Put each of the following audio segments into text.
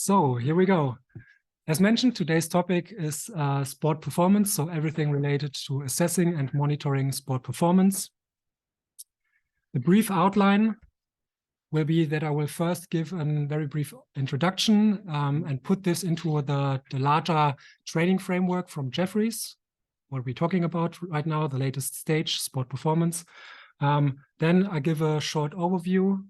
So here we go. As mentioned, today's topic is sport performance, so everything related to assessing and monitoring sport performance. The brief outline will be that I will first give a very brief introduction and put this into the larger training framework from Jeffries, what we're talking about right now, the latest stage, sport performance. Then I give a short overview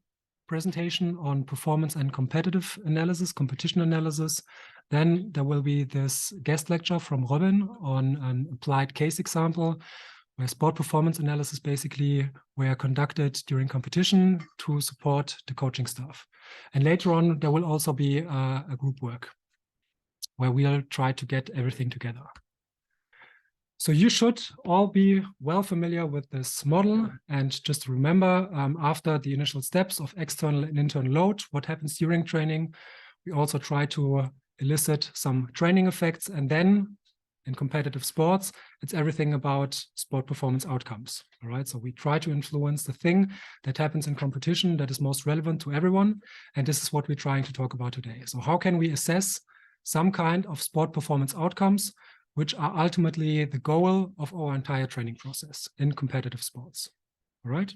presentation on performance and competitive analysis, competition analysis. Then there will be this guest lecture from Robin on an applied case example where sport performance analysis basically were conducted during competition to support the coaching staff. And later on, there will also be a group work where we'll try to get everything together. So you should all be well familiar with this model. And just remember, after the initial steps of external and internal load, what happens during training, we also try to elicit some training effects. And then in competitive sports, it's everything about sport performance outcomes. All right, so we try to influence the thing that happens in competition that is most relevant to everyone. And this is what we're trying to talk about today. So how can we assess some kind of sport performance outcomes which are ultimately the goal of our entire training process in competitive sports, all right?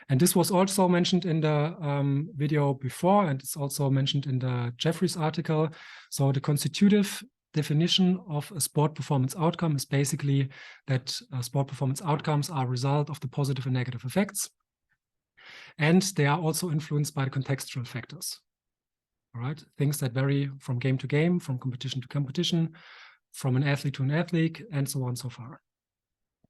And this was also mentioned in the video before, and it's also mentioned in the Jeffries article. So the constitutive definition of a sport performance outcome is basically that sport performance outcomes are a result of the positive and negative effects. And they are also influenced by the contextual factors, all right? Things that vary from game to game, from competition to competition, from an athlete to an athlete, and so on so far.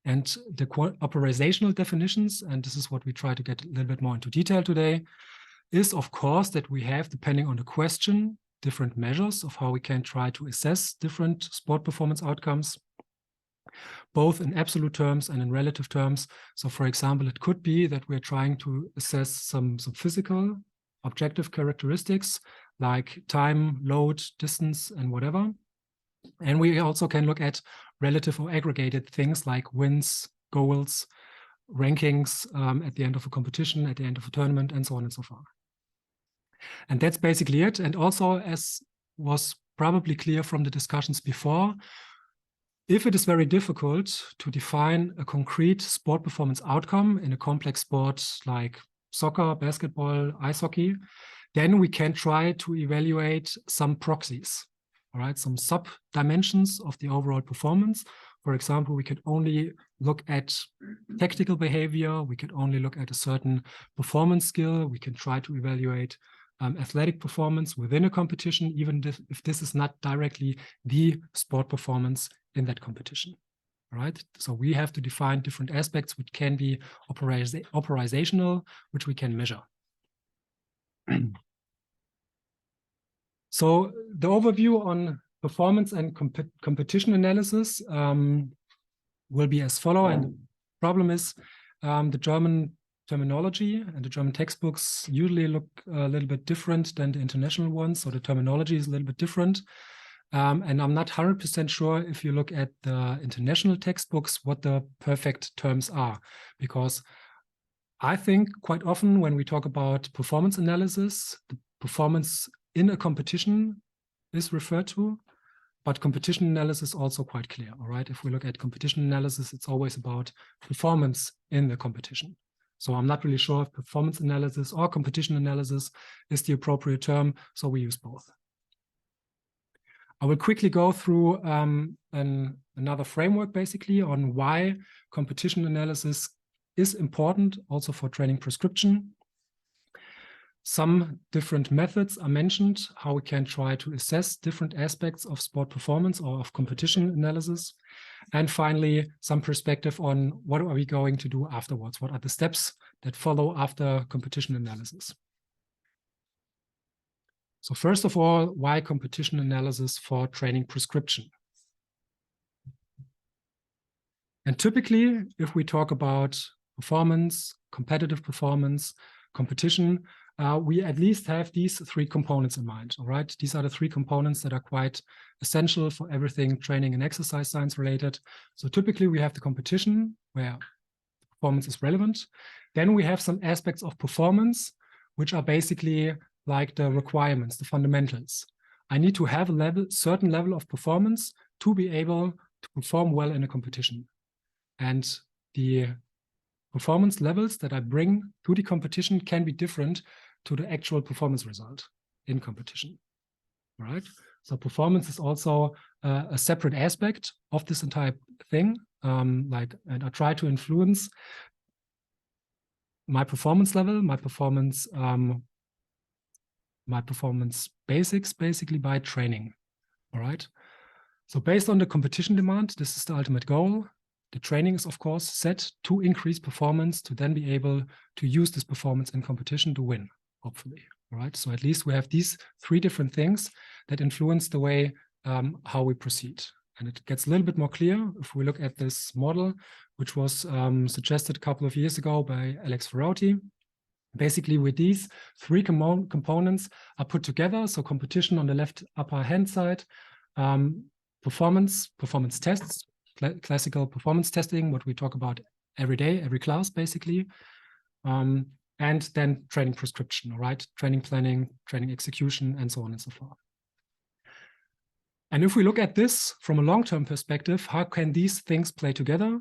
And the operational definitions, and this is what we try to get a little bit more into detail today, is of course that we have, depending on the question, different measures of how we can try to assess different sport performance outcomes, both in absolute terms and in relative terms. So for example, it could be that we're trying to assess some physical objective characteristics like time, load, distance, and whatever. And we also can look at relative or aggregated things like wins, goals, rankings at the end of a competition, at the end of a tournament, and so on and so forth. And that's basically it. And also, as was probably clear from the discussions before, if it is very difficult to define a concrete sport performance outcome in a complex sport like soccer, basketball, ice hockey, then we can try to evaluate some proxies. All right, some sub-dimensions of the overall performance. For example, we could only look at tactical behavior. We could only look at a certain performance skill. We can try to evaluate athletic performance within a competition, even if this is not directly the sport performance in that competition. All right, so we have to define different aspects which can be operational, which we can measure. So the overview on performance and competition analysis will be as follows. And the problem is the German terminology and the German textbooks usually look a little bit different than the international ones. So the terminology is a little bit different. And I'm not 100% sure if you look at the international textbooks what the perfect terms are. Because I think quite often when we talk about performance analysis, the performance in a competition is referred to, but competition analysis is also quite clear, all right? If we look at competition analysis, it's always about performance in the competition. So I'm not really sure if performance analysis or competition analysis is the appropriate term, so we use both. I will quickly go through another framework basically on why competition analysis is important also for training prescription. Some different methods are mentioned, how we can try to assess different aspects of sport performance or of competition analysis. And finally, some perspective on what are we going to do afterwards? What are the steps that follow after competition analysis? So first of all, why competition analysis for training prescription? And typically, if we talk about performance, competitive performance, competition, we at least have these three components in mind, all right? These are the three components that are quite essential for everything training and exercise science related. So typically we have the competition where performance is relevant. Then we have some aspects of performance, which are basically like the requirements, the fundamentals. I need to have a certain level of performance to be able to perform well in a competition. And the performance levels that I bring to the competition can be different to the actual performance result in competition. All right. So performance is also a separate aspect of this entire thing. And I try to influence my performance level, my performance basics, basically by training. All right. So based on the competition demand, this is the ultimate goal. The training is, of course, set to increase performance to then be able to use this performance in competition to win, hopefully. All right. So at least we have these three different things that influence the way how we proceed. And it gets a little bit more clear if we look at this model, which was suggested a couple of years ago by Alex Ferrauti. Basically, with these three components are put together. So competition on the left upper hand side, performance tests, classical performance testing, what we talk about every day, every class, basically. And then training prescription, all right? Training planning, training execution, and so on and so forth. And if we look at this from a long-term perspective, how can these things play together?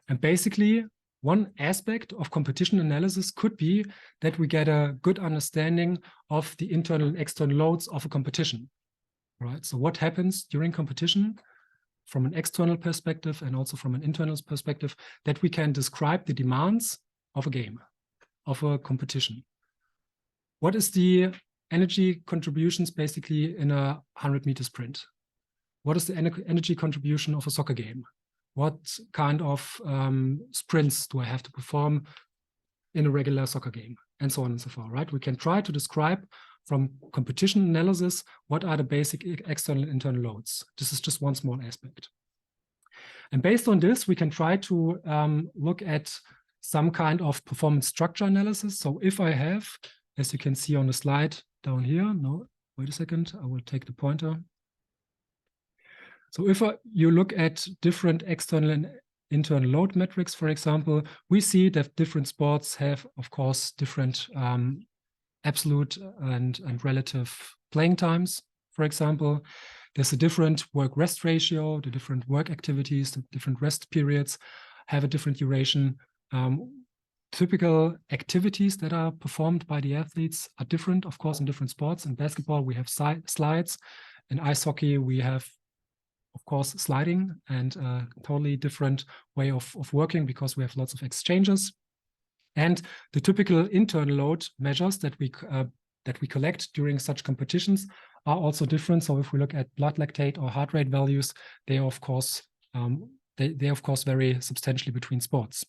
And basically, one aspect of competition analysis could be that we get a good understanding of the internal and external loads of a competition, right? So what happens during competition from an external perspective and also from an internal perspective, that we can describe the demands of a game, of a competition. What is the energy contributions basically in a 100-meter sprint? What is the energy contribution of a soccer game? What kind of sprints do I have to perform in a regular soccer game? And so on and so forth, right? We can try to describe from competition analysis what are the basic external and internal loads. This is just one small aspect. And based on this, we can try to look at some kind of performance structure analysis. So if I have, as you can see on the slide down here, no, wait a second, I will take the pointer. So if you look at different external and internal load metrics, for example, we see that different sports have, of course, different absolute and relative playing times. For example, there's a different work-rest ratio, the different work activities, the different rest periods have a different duration. Typical activities that are performed by the athletes are different, of course, in different sports. In basketball, we have slides. In ice hockey, we have, of course, sliding, and a totally different way of working because we have lots of exchanges. And the typical internal load measures that we collect during such competitions are also different. So if we look at blood lactate or heart rate values, they are, of course, vary substantially between sports.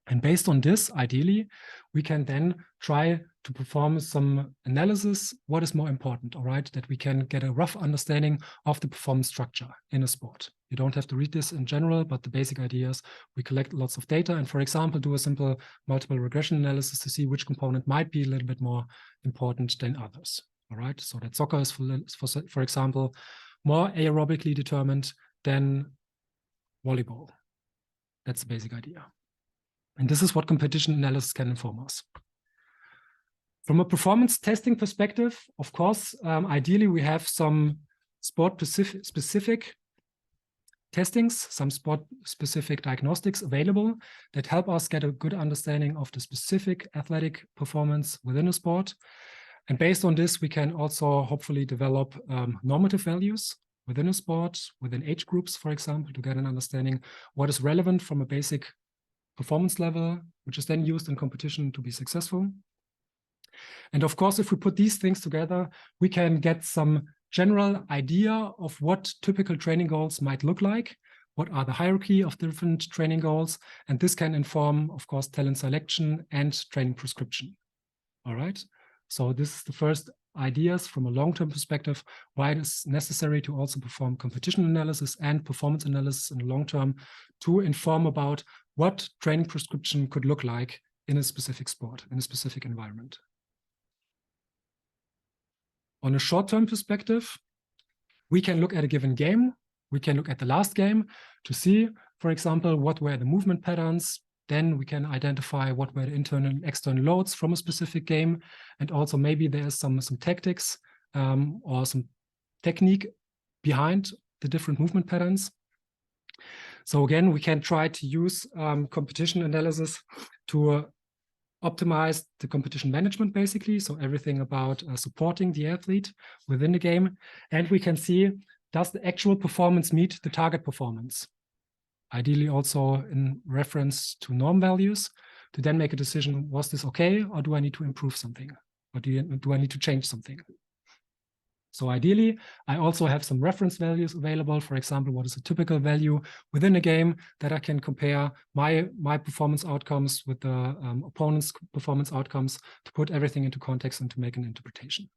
And based on this, ideally, we can then try to perform some analysis. What is more important, all right? That we can get a rough understanding of the performance structure in a sport. You don't have to read this in general, but the basic idea is we collect lots of data and, for example, do a simple multiple regression analysis to see which component might be a little bit more important than others, all right? So that soccer is, for example, more aerobically determined than volleyball. That's the basic idea. And this is what competition analysis can inform us. From a performance testing perspective, of course, ideally we have some sport-specific testings, some sport-specific diagnostics available that help us get a good understanding of the specific athletic performance within a sport. And based on this, we can also hopefully develop normative values within a sport, within age groups, for example, to get an understanding what is relevant from a basic performance level, which is then used in competition to be successful. And of course, if we put these things together, we can get some general idea of what typical training goals might look like, what are the hierarchy of different training goals, and this can inform, of course, talent selection and training prescription. All right, so this is the first ideas from a long-term perspective, why it is necessary to also perform competition analysis and performance analysis in the long term to inform about what training prescription could look like in a specific sport, in a specific environment. On a short-term perspective, we can look at a given game. We can look at the last game to see, for example, what were the movement patterns Then we can identify what were the internal and external loads from a specific game. And also maybe there's some tactics or some technique behind the different movement patterns. So again, we can try to use competition analysis to optimize the competition management, basically. So everything about supporting the athlete within the game. And we can see, does the actual performance meet the target performance? Ideally also in reference to norm values, to then make a decision, was this okay, or do I need to improve something? Or do I need to change something? So ideally, I also have some reference values available. For example, what is a typical value within a game that I can compare my performance outcomes with the opponent's performance outcomes to put everything into context and to make an interpretation.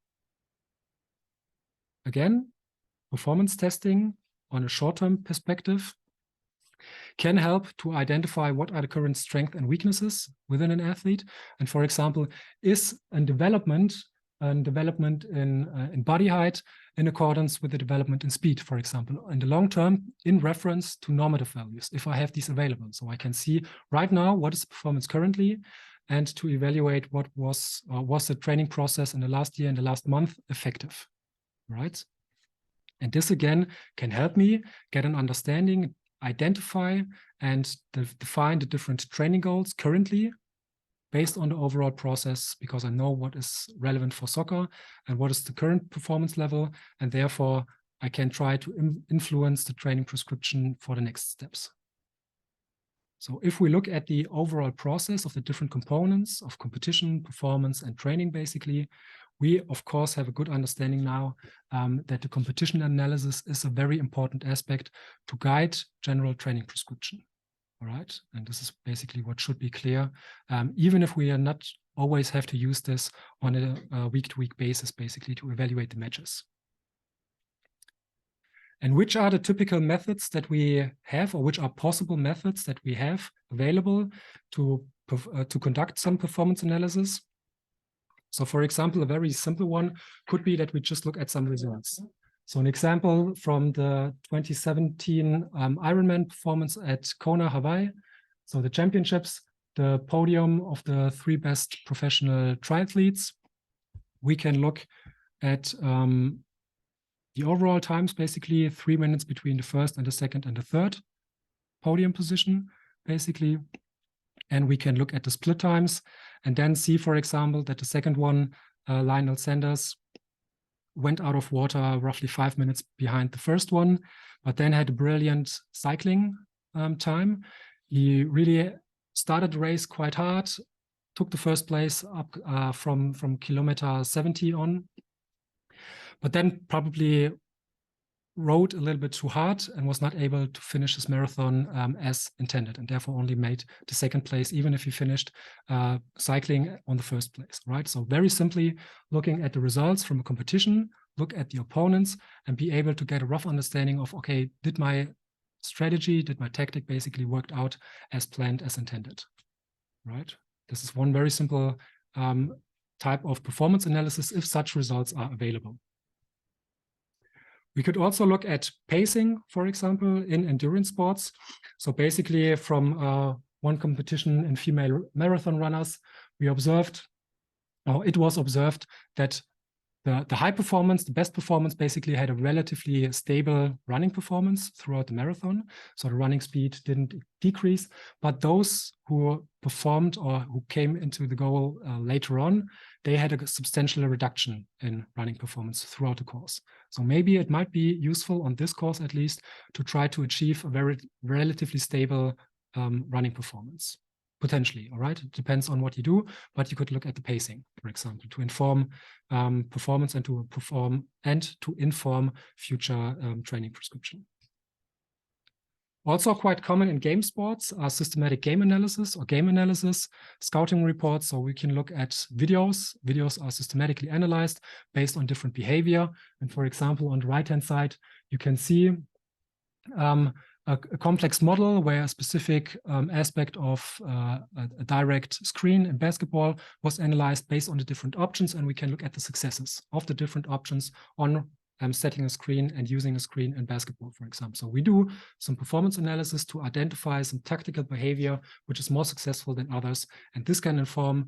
Again, performance testing on a short-term perspective can help to identify what are the current strengths and weaknesses within an athlete. And for example, is a development in body height in accordance with the development in speed, for example, in the long term, in reference to normative values, if I have these available. So I can see right now what is the performance currently, and to evaluate what was the training process in the last year, in the last month, effective, right? And this again can help me get an understanding, identify and define the different training goals currently based on the overall process, because I know what is relevant for soccer and what is the current performance level, and therefore I can try to influence the training prescription for the next steps. So if we look at the overall process of the different components of competition, performance, and training, basically, we of course have a good understanding now that the competition analysis is a very important aspect to guide general training prescription. All right, and this is basically what should be clear, even if we are not always have to use this on a week-to-week basis, basically to evaluate the matches. And which are the typical methods that we have, or which are possible methods that we have available to conduct some performance analysis? So for example, a very simple one could be that we just look at some results. So an example from the 2017 Ironman performance at Kona, Hawaii. So the championships, the podium of the 3 best professional triathletes. We can look at the overall times, basically 3 minutes between the first and the second and the third podium position, basically. And we can look at the split times and then see, for example, that the second one, Lionel Sanders, went out of water roughly 5 minutes behind the first one, but then had a brilliant cycling time. He really started the race quite hard, took the first place up from kilometer 70 on, but then probably rode a little bit too hard and was not able to finish his marathon as intended, and therefore only made the second place, even if he finished cycling on the first place, right? So very simply looking at the results from a competition, look at the opponents and be able to get a rough understanding of, okay, did my strategy, did my tactic basically worked out as planned, as intended, right? This is one very simple type of performance analysis if such results are available. We could also look at pacing, for example, in endurance sports. So basically from one competition in female marathon runners, we observed, or it was observed, that the high performance, the best performance basically had a relatively stable running performance throughout the marathon. So the running speed didn't decrease, but those who performed or who came into the goal later on, they had a substantial reduction in running performance throughout the course. So maybe it might be useful on this course at least to try to achieve a very relatively stable running performance. Potentially, all right? It depends on what you do, but you could look at the pacing, for example, to inform performance and to inform future training prescription. Also quite common in game sports are systematic game analysis or game analysis, scouting reports. So we can look at videos. Videos are systematically analyzed based on different behavior. And for example, on the right-hand side, you can see a complex model where a specific aspect of a direct screen in basketball was analyzed based on the different options, and we can look at the successes of the different options on setting a screen and using a screen in basketball, for example. So we do some performance analysis to identify some tactical behavior which is more successful than others. And this can inform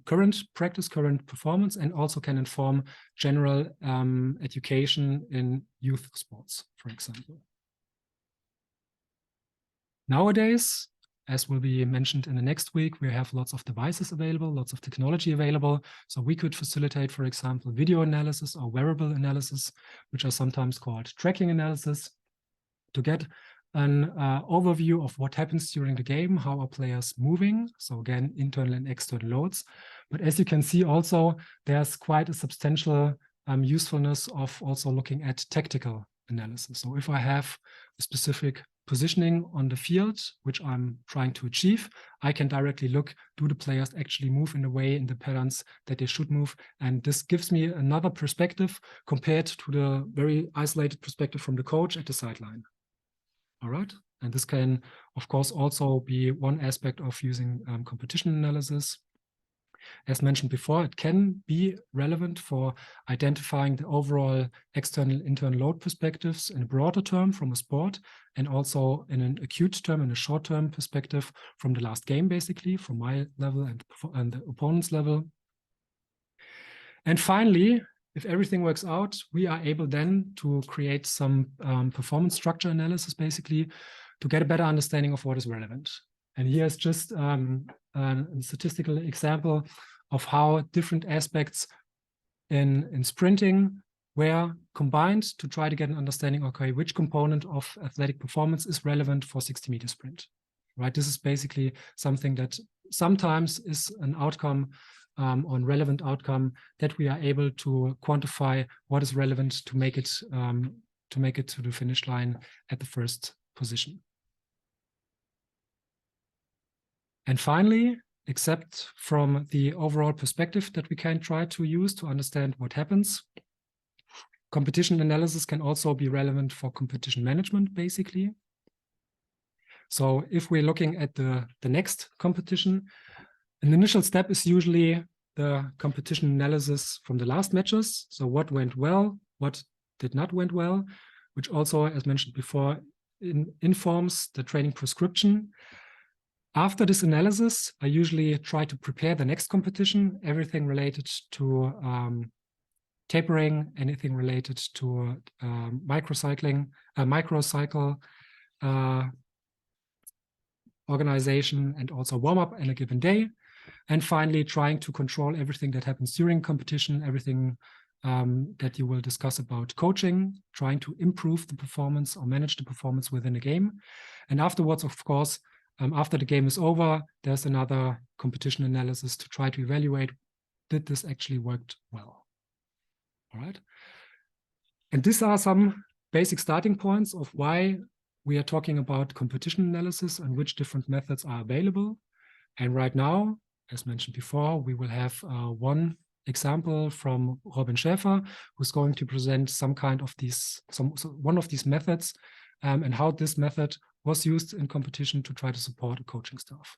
current practice, current performance, and also can inform general education in youth sports, for example. Nowadays, as will be mentioned in the next week, we have lots of devices available, lots of technology available. So we could facilitate, for example, video analysis or wearable analysis, which are sometimes called tracking analysis, to get an overview of what happens during the game, how are players moving. So again, internal and external loads. But as you can see also, there's quite a substantial usefulness of also looking at tactical analysis. So if I have a specific positioning on the field, which I'm trying to achieve, I can directly look, do the players actually move in the way, in the patterns that they should move? And this gives me another perspective compared to the very isolated perspective from the coach at the sideline. All right. And this can, of course, also be one aspect of using competition analysis. As mentioned before, it can be relevant for identifying the overall external, internal load perspectives in a broader term from a sport, and also in an acute term, in a short-term perspective from the last game, basically, from my level and the opponent's level. And finally, if everything works out, we are able then to create some performance structure analysis, basically, to get a better understanding of what is relevant. And here's just a statistical example of how different aspects in sprinting were combined to try to get an understanding, okay, which component of athletic performance is relevant for 60-meter sprint, right? This is basically something that sometimes is an outcome on relevant outcome that we are able to quantify what is relevant to make it to the finish line at the first position. And finally, except from the overall perspective that we can try to use to understand what happens, competition analysis can also be relevant for competition management, basically. So if we're looking at the next competition, an initial step is usually the competition analysis from the last matches. So what went well, what did not went well, which also, as mentioned before, informs the training prescription. After this analysis, I usually try to prepare the next competition, everything related to tapering, anything related to microcycle organization, and also warm-up in a given day. And finally, trying to control everything that happens during competition, everything that you will discuss about coaching, trying to improve the performance or manage the performance within a game. And afterwards, of course, after the game is over, there's another competition analysis to try to evaluate, did this actually worked well? All right. And these are some basic starting points of why we are talking about competition analysis and which different methods are available. And right now, as mentioned before, we will have one example from Robin Schäfer, who's going to present some kind of these, one of these methods and how this method was used in competition to try to support a coaching staff.